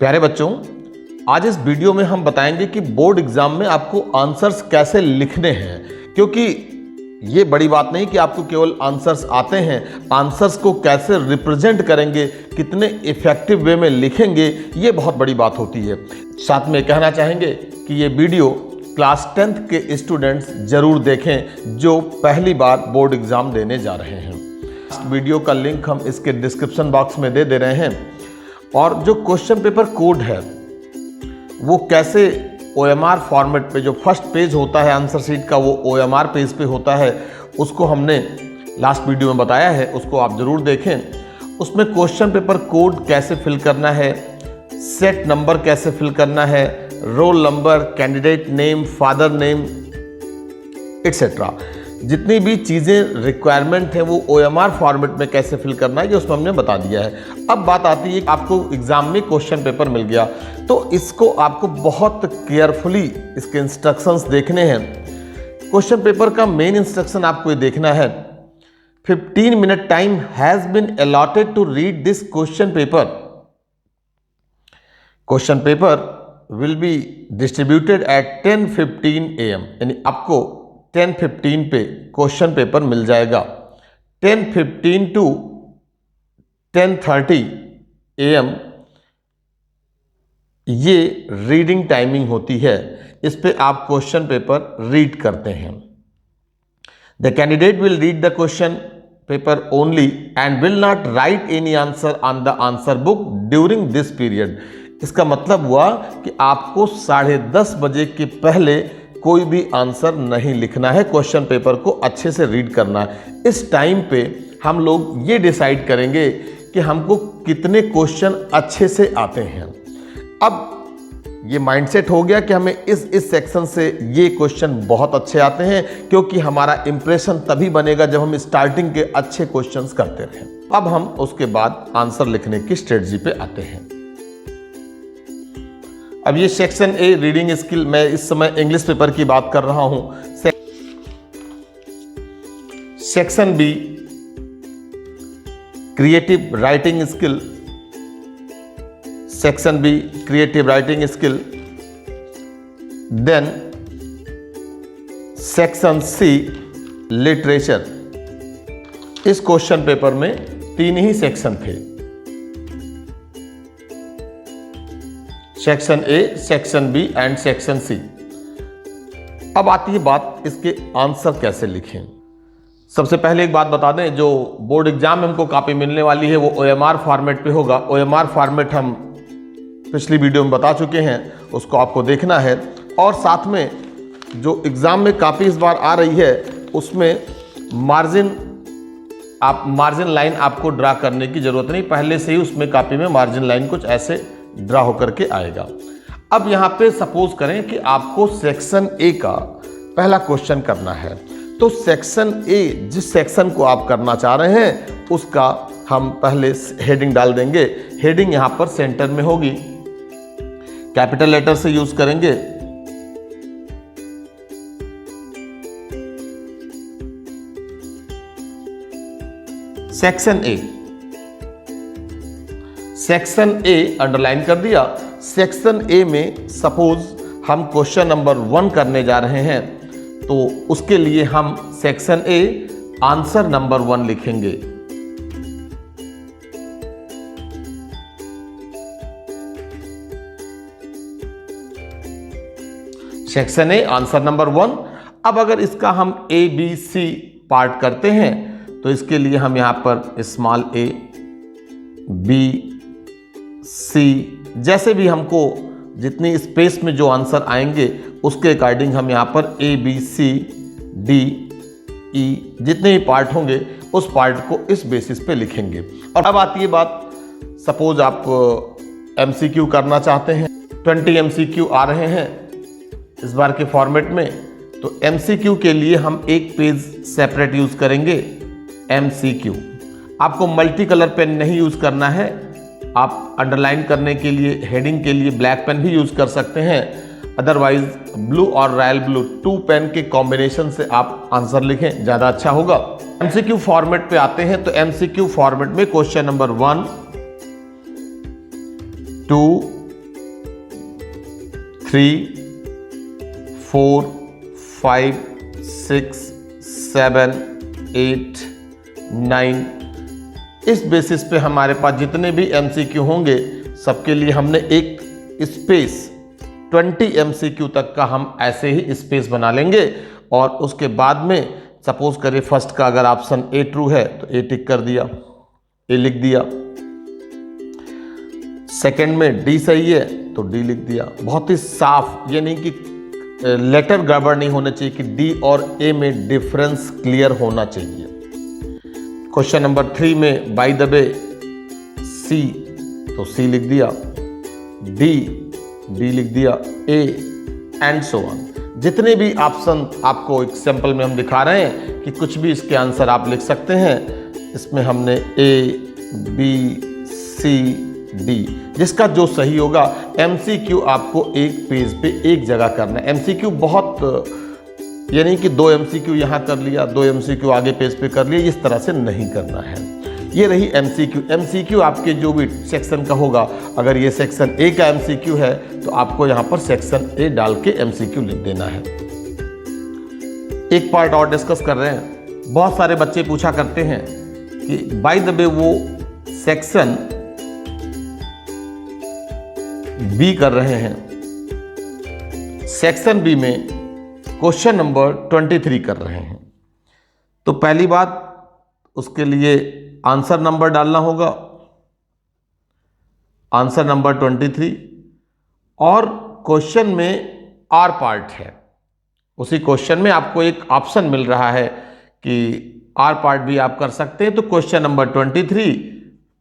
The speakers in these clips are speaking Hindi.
प्यारे बच्चों, आज इस वीडियो में हम बताएंगे कि बोर्ड एग्जाम में आपको आंसर्स कैसे लिखने हैं। क्योंकि ये बड़ी बात नहीं कि आपको केवल आंसर्स आते हैं, आंसर्स को कैसे रिप्रेजेंट करेंगे, कितने इफेक्टिव वे में लिखेंगे, ये बहुत बड़ी बात होती है। साथ में कहना चाहेंगे कि ये वीडियो क्लास 10th के स्टूडेंट्स जरूर देखें जो पहली बार बोर्ड एग्जाम देने जा रहे हैं। इस वीडियो का लिंक हम इसके डिस्क्रिप्शन बॉक्स में दे रहे हैं। और जो क्वेश्चन पेपर कोड है वो कैसे OMR फॉर्मेट पे, जो फर्स्ट पेज होता है आंसर शीट का वो OMR पेज पे होता है, उसको हमने लास्ट वीडियो में बताया है, उसको आप ज़रूर देखें। उसमें क्वेश्चन पेपर कोड कैसे फिल करना है, सेट नंबर कैसे फिल करना है, roll number, candidate name, father name etcetera, जितनी भी चीज़ें रिक्वायरमेंट है वो OMR फॉर्मेट में कैसे फिल करना है, ये उसमें हमने बता दिया है। अब बात आती है कि आपको एग्जाम में क्वेश्चन पेपर मिल गया तो इसको आपको बहुत केयरफुली इसके इंस्ट्रक्शंस देखने हैं। क्वेश्चन पेपर का मेन इंस्ट्रक्शन आपको ये देखना है, 15 minute time has been allotted to read this question paper. Question paper will be distributed at 10:15 AM, यानी आपको 10:15 पे क्वेश्चन पेपर मिल जाएगा। 10:15 to 10:30 AM ये रीडिंग टाइमिंग होती है, इस पे आप क्वेश्चन पेपर रीड करते हैं। The candidate will read the question paper only and will not right any answer on the answer book during this period. इसका मतलब हुआ कि आपको 10:30 बजे के पहले कोई भी आंसर नहीं लिखना है, क्वेश्चन पेपर को अच्छे से रीड करना है। इस टाइम पे हम लोग ये डिसाइड करेंगे कि हमको कितने क्वेश्चन अच्छे से आते हैं। अब ये माइंडसेट हो गया कि हमें इस सेक्शन से ये क्वेश्चन बहुत अच्छे आते हैं, क्योंकि हमारा इंप्रेशन तभी बनेगा जब हम स्टार्टिंग के अच्छे क्वेश्चंस करते रहें। अब हम उसके बाद आंसर लिखने की स्ट्रेटजी पे आते हैं। अब ये सेक्शन ए रीडिंग स्किल, मैं इस समय इंग्लिश पेपर की बात कर रहा हूं। Section B creative writing skill, section B creative writing skill. Then section C literature. इस क्वेश्चन पेपर में 3 ही सेक्शन थे, section A, section B and section C. अब आती है बात इसके आंसर कैसे लिखें। सबसे पहले एक बात बता दें, जो बोर्ड एग्जाम में हमको कॉपी मिलने वाली है वो OMR फॉर्मेट पे होगा। OMR फॉर्मेट हम पिछली वीडियो में बता चुके हैं, उसको आपको देखना है। और साथ में जो एग्जाम में कॉपी इस बार आ रही है उसमें मार्जिन लाइन आपको ड्रा करने की जरूरत नहीं, पहले से ही उसमें कॉपी में मार्जिन लाइन कुछ ऐसे ड्रा होकर के आएगा। अब यहाँ पे सपोज करें कि आपको सेक्शन ए का पहला क्वेश्चन करना है, तो सेक्शन ए, जिस सेक्शन को आप करना चाह रहे हैं उसका हम पहले हेडिंग डाल देंगे। हेडिंग यहाँ पर सेंटर में होगी, कैपिटल लेटर से यूज करेंगे। Section A, section A underline कर दिया। सेक्शन ए में सपोज हम क्वेश्चन नंबर 1 करने जा रहे हैं, तो उसके लिए हम सेक्शन ए आंसर नंबर 1 लिखेंगे। Section A answer number 1। अब अगर इसका हम ABC पार्ट करते हैं तो इसके लिए हम यहां पर स्मॉल a, B, C, जैसे भी हमको जितनी स्पेस में जो आंसर आएंगे उसके अकॉर्डिंग हम यहाँ पर A, B, C, D, E जितने भी पार्ट होंगे उस पार्ट को इस बेसिस पे लिखेंगे। और अब आती है बात, सपोज आप MCQ करना चाहते हैं, 20 MCQ आ रहे हैं इस बार के फॉर्मेट में, तो MCQ के लिए हम एक पेज सेपरेट यूज करेंगे। MCQ आपको मल्टी कलर पेन नहीं यूज करना है, आप अंडरलाइन करने के लिए, हेडिंग के लिए ब्लैक पेन भी यूज कर सकते हैं, अदरवाइज ब्लू और रॉयल ब्लू 2 पेन के कॉम्बिनेशन से आप आंसर लिखें, ज़्यादा अच्छा होगा। MCQ फॉर्मेट पे आते हैं, तो MCQ फॉर्मेट में क्वेश्चन नंबर 1, 2, 3, 4, 5, 6, 7, 8, 9। इस बेसिस पे हमारे पास जितने भी MCQ होंगे सबके लिए हमने एक स्पेस 20 MCQ तक का हम ऐसे ही स्पेस बना लेंगे। और उसके बाद में सपोज करिए फर्स्ट का अगर ऑप्शन ए ट्रू है तो ए टिक कर दिया, ए लिख दिया। सेकंड में डी सही है तो डी लिख दिया। बहुत ही साफ, ये नहीं कि लेटर गड़बड़ नहीं होना चाहिए, कि डी और ए में डिफरेंस क्लियर होना चाहिए। क्वेश्चन नंबर 3 में बाय द वे सी तो सी लिख दिया, डी लिख दिया, ए एंड सो ऑन। जितने भी ऑप्शन आपको एक सैंपल में हम दिखा रहे हैं कि कुछ भी इसके आंसर आप लिख सकते हैं। इसमें हमने ए, बी, सी, डी, जिसका जो सही होगा। MCQ आपको एक पेज पे एक जगह करना है। MCQ बहुत, यानी कि 2 MCQ यहाँ कर लिया, 2 MCQ आगे पेज पे कर लिया, इस तरह से नहीं करना है। ये रही MCQ आपके जो भी सेक्शन का होगा। अगर ये सेक्शन ए का MCQ है तो आपको यहाँ पर सेक्शन ए डाल के MCQ लिख देना है। एक पार्ट और डिस्कस कर रहे हैं। बहुत सारे बच्चे पूछा करते हैं कि बाय द वे वो सेक्शन बी कर रहे हैं, सेक्शन बी में क्वेश्चन नंबर 23 कर रहे हैं। तो पहली बात, उसके लिए आंसर नंबर डालना होगा, आंसर नंबर 23। और क्वेश्चन में आर पार्ट है, उसी क्वेश्चन में आपको एक ऑप्शन मिल रहा है कि आर पार्ट भी आप कर सकते हैं। तो क्वेश्चन नंबर 23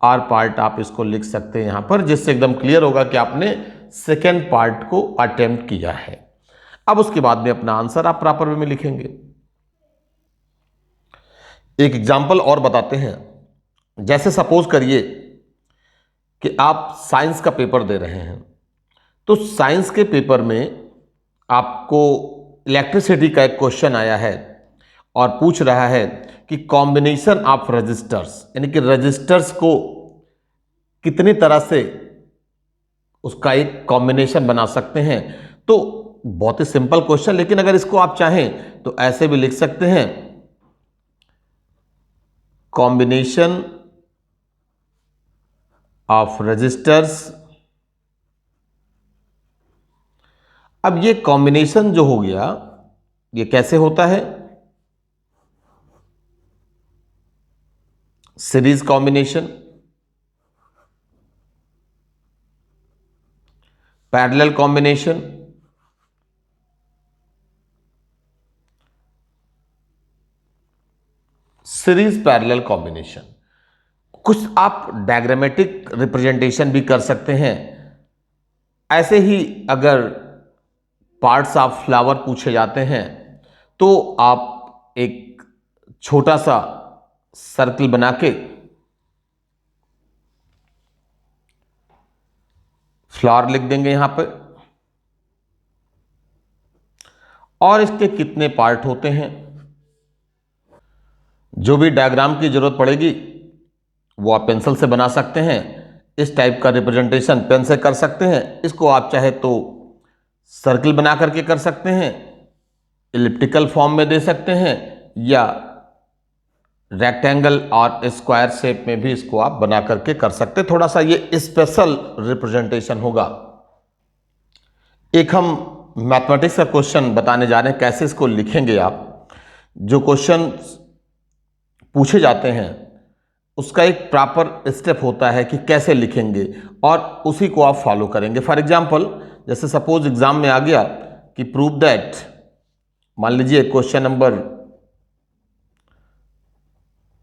आर पार्ट आप इसको लिख सकते हैं यहां पर, जिससे एकदम क्लियर होगा कि आपने सेकेंड पार्ट को अटेम्प्ट किया है। अब उसके बाद में अपना आंसर आप प्रॉपर वे में लिखेंगे। एक एग्जाम्पल और बताते हैं। जैसे सपोज करिए कि आप साइंस का पेपर दे रहे हैं, तो साइंस के पेपर में आपको इलेक्ट्रिसिटी का एक क्वेश्चन आया है और पूछ रहा है कि कॉम्बिनेशन ऑफ रजिस्टर्स, यानी कि रजिस्टर्स को कितनी तरह से उसका एक कॉम्बिनेशन बना सकते हैं। तो बहुत ही सिंपल क्वेश्चन, लेकिन अगर इसको आप चाहें तो ऐसे भी लिख सकते हैं, कॉम्बिनेशन ऑफ रजिस्टर्स। अब ये कॉम्बिनेशन जो हो गया, ये कैसे होता है? Series combination, parallel combination, series parallel combination. कुछ आप डायग्रामेटिक रिप्रेजेंटेशन भी कर सकते हैं। ऐसे ही अगर पार्ट्स ऑफ फ्लावर पूछे जाते हैं तो आप एक छोटा सा सर्कल बना के फ्लावर लिख देंगे यहां पे, और इसके कितने पार्ट होते हैं, जो भी डायग्राम की जरूरत पड़ेगी वो आप पेंसिल से बना सकते हैं। इस टाइप का रिप्रेजेंटेशन पेन से कर सकते हैं। इसको आप चाहे तो सर्कल बना करके कर सकते हैं, इलिप्टिकल फॉर्म में दे सकते हैं, या रेक्टेंगल और स्क्वायर शेप में भी इसको आप बना करके कर सकते हैं। थोड़ा सा ये स्पेशल रिप्रेजेंटेशन होगा। एक हम मैथमेटिक्स का क्वेश्चन बताने जा रहे हैं, कैसे इसको लिखेंगे आप। जो क्वेश्चन पूछे जाते हैं उसका एक प्रॉपर स्टेप होता है कि कैसे लिखेंगे, और उसी को आप फॉलो करेंगे। फॉर एग्जाम्पल, जैसे सपोज एग्जाम में आ गया कि प्रूव दैट, मान लीजिए क्वेश्चन नंबर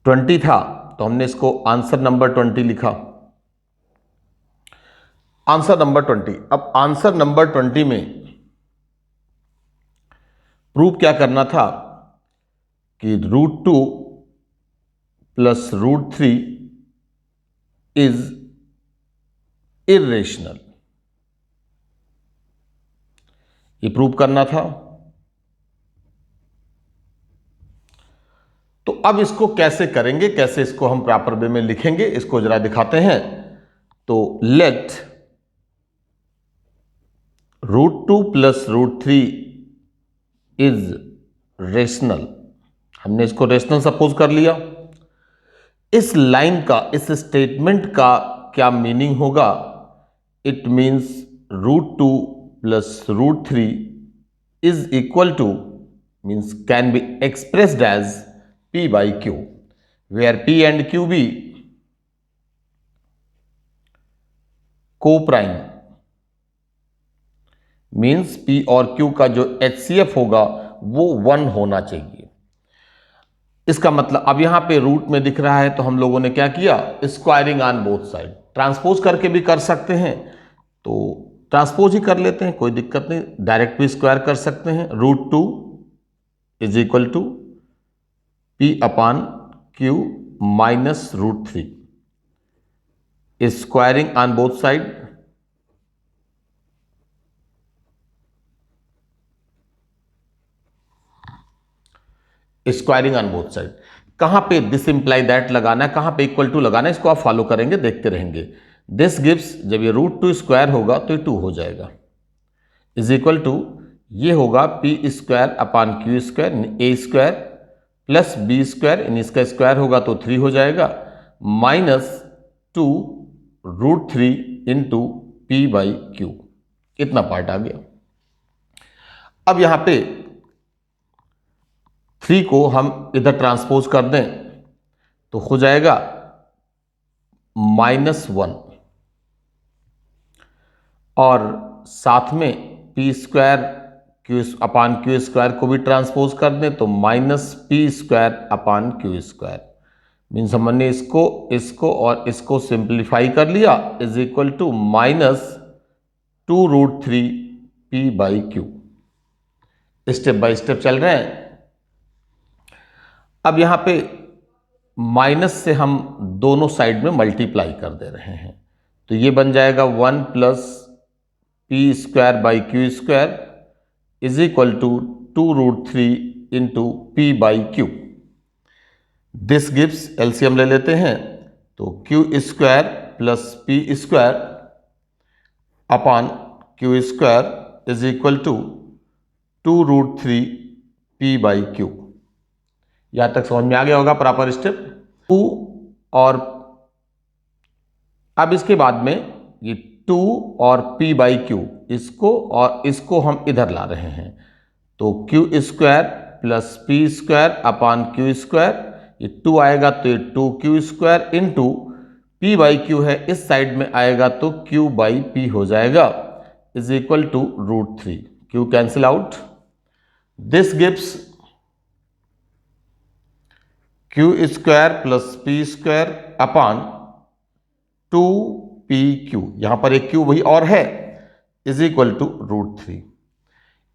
20 था, तो हमने इसको आंसर नंबर 20 लिखा, आंसर नंबर 20। अब आंसर नंबर 20 में प्रूव क्या करना था कि √2 + √3 इज इर्रेशनल, ये प्रूव करना था। तो अब इसको कैसे करेंगे, कैसे इसको हम प्रॉपर वे में लिखेंगे, इसको जरा दिखाते हैं। तो लेट √2 प्लस √3 इज रेशनल। हमने इसको रेशनल सपोज कर लिया। इस लाइन का, इस स्टेटमेंट का क्या मीनिंग होगा? It means √2 plus √3 is equal to, means can be expressed as P by Q, where P and Q be co-prime, means P और Q का जो HCF होगा वो 1 होना चाहिए। इसका मतलब अब यहां पे रूट में दिख रहा है तो हम लोगों ने क्या किया? Squaring on both side. Transpose करके भी कर सकते हैं तो ट्रांसपोज ही कर लेते हैं, कोई दिक्कत नहीं। डायरेक्ट भी स्क्वायर कर सकते हैं। √2 is equal to P upon Q minus √3, squaring on both side, squaring on both side. कहां पे दिस इंप्लाई दैट लगाना है, कहां पे इक्वल टू लगाना है, इसको आप फॉलो करेंगे, देखते रहेंगे। दिस गिव्स, जब ये √2 स्क्वायर होगा तो ये 2 हो जाएगा, इज इक्वल टू ये होगा P square upon Q square, A square plus B square, इन इसका स्क्वायर होगा तो 3 हो जाएगा, minus 2 √3 into P by Q। इतना पार्ट आ गया। अब यहां पे 3 को हम इधर ट्रांसपोज कर दें तो हो जाएगा -1, और साथ में P square Q upon Q square को भी ट्रांसपोज कर दें तो -P square upon Q square. Means हमने इसको और इसको सिंप्लीफाई कर लिया, is equal to -2 √3 P by Q। Step by step चल रहे हैं। अब यहां पे माइनस से हम दोनों साइड में मल्टीप्लाई कर दे रहे हैं तो ये बन जाएगा 1 plus P square by Q square is equal to 2 √3 into P by Q। This gives, LCM ले लेते हैं तो Q square plus P square upon Q square is equal to 2 √3 P by Q। यहां तक समझ में आ गया होगा प्रॉपर स्टेप। 2 और अब इसके बाद में ये 2 और P बाई Q, इसको और इसको हम इधर ला रहे हैं तो Q square plus P square upon Q square, ये 2 आएगा तो ये 2Q square into P by Q है, इस साइड में आएगा तो Q बाई P हो जाएगा, is equal to √3। Q cancel out. This gives Q square plus P square upon 2PQ, यहां पर एक Q वही और है, इज इक्वल टू √3।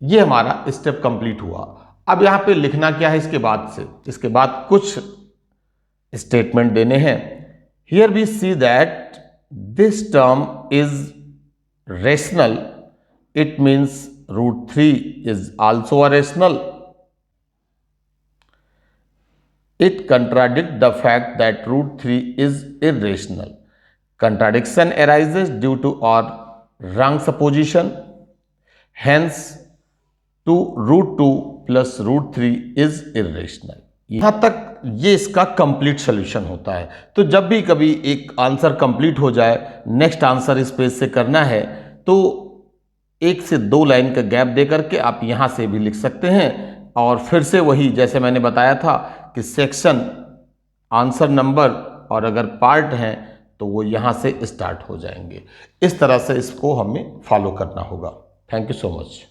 ये हमारा स्टेप कंप्लीट हुआ। अब यहां पे लिखना क्या है इसके बाद से? इसके बाद कुछ स्टेटमेंट देने हैं। Here we see that this term is rational, it means √3 is also a rational. It contradicts the fact that √3 is irrational. Contradiction arises due to our wrong supposition. Hence, 2 √2 plus √3 is irrational. यहां तक ये इसका कंप्लीट सोल्यूशन होता है। तो जब भी कभी एक आंसर कंप्लीट हो जाए, नेक्स्ट आंसर इस पेज से करना है तो 1 से 2 लाइन का गैप दे करके आप यहां से भी लिख सकते हैं, और फिर से वही जैसे मैंने बताया था कि सेक्शन, आंसर नंबर और अगर पार्ट हैं तो वो यहाँ से स्टार्ट हो जाएंगे। इस तरह से इसको हमें फॉलो करना होगा। Thank you so much.